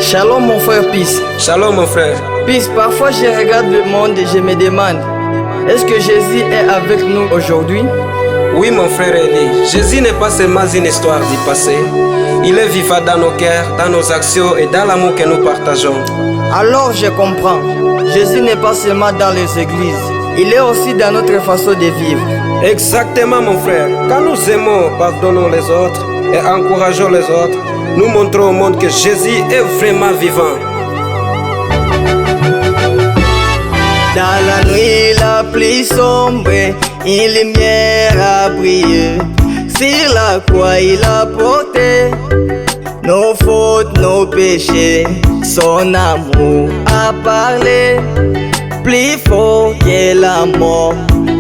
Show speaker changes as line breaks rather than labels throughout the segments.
Shalom mon frère Peace.
Shalom mon frère.
Peace, parfois je regarde le monde et je me demande, est-ce que Jésus est avec nous aujourd'hui?
Oui mon frère Eli, Jésus n'est pas seulement une histoire du passé. Il est vivant dans nos cœurs, dans nos actions et dans l'amour que nous partageons.
Alors je comprends, Jésus n'est pas seulement dans les églises, il est aussi dans notre façon de vivre.
Exactement mon frère, quand nous aimons, pardonnons les autres et encourageons les autres, nous montrons au monde que Jésus est vraiment vivant.
Dans la nuit la plus sombre, une lumière a brillé. Sur la croix il a porté nos fautes, nos péchés. Son amour a parlé, plus fort que la mort.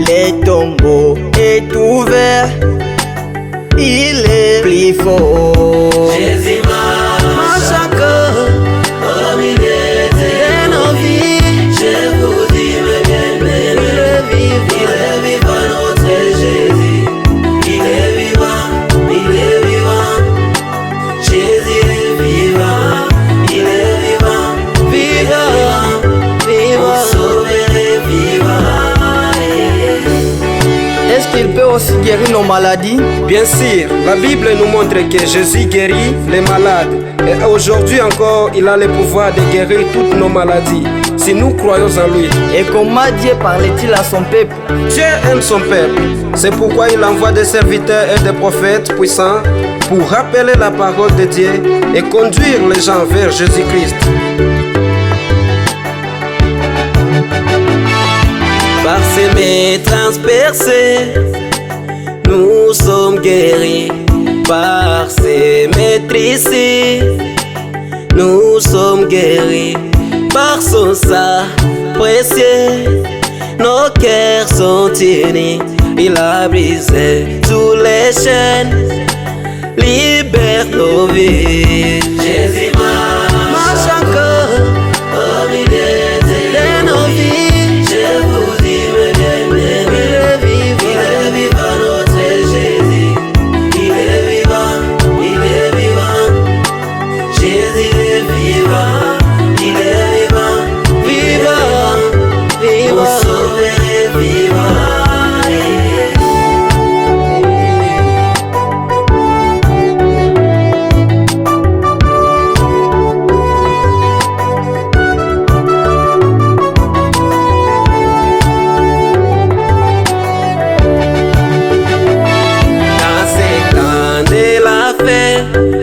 Les tombeaux est ouvert, il est plus fort.
Jésus marche encore au milieu de nos vies. Je vous dis mes bien-aimés, il est vivant notre Jésus. Il est vivant, il est vivant. Jésus est vivant, il est vivant, vivant, vivant. Mon sauveur est vivant.
Est-ce qu'il peut aussi guérir nos maladies?
Bien sûr, la Bible nous montre que Jésus guérit les malades. Et aujourd'hui encore, il a le pouvoir de guérir toutes nos maladies, si nous croyons en lui.
Et comment Dieu parlait-il à son peuple?
Dieu aime son peuple. C'est pourquoi il envoie des serviteurs et des prophètes puissants pour rappeler la parole de Dieu et conduire les gens vers Jésus-Christ.
Par ses mains transpercées, nous sommes guéris. Par ses maîtrisés, nous sommes guéris. Par son sang précieux, nos cœurs sont unis. Il a brisé toutes les chaînes, libère nos vies. Jésus marche encore au milieu de nos vies. Je vous dis mes bien-aimés, il est vivant notre Jésus. Il est vivant, il est vivant. Jésus est vivant, il est vivant, vivant, vivant. Mon sauveur est vivant.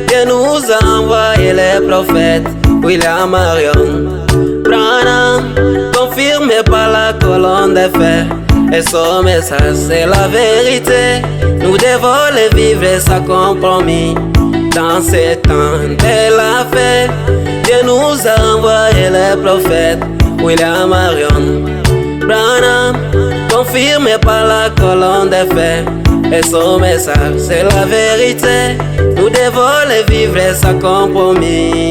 Dieu nous a envoyé les prophètes William Marion Branham, confirmé par la colonne de fer. Et son message c'est la vérité. Nous devons le vivre sans compromis. Dans ces temps de la fête, Dieu nous a envoyé les prophètes William Marion Branham, confirmé par la colonne de fer. Et son message c'est la vérité. Nous devons le vivre sans compromis.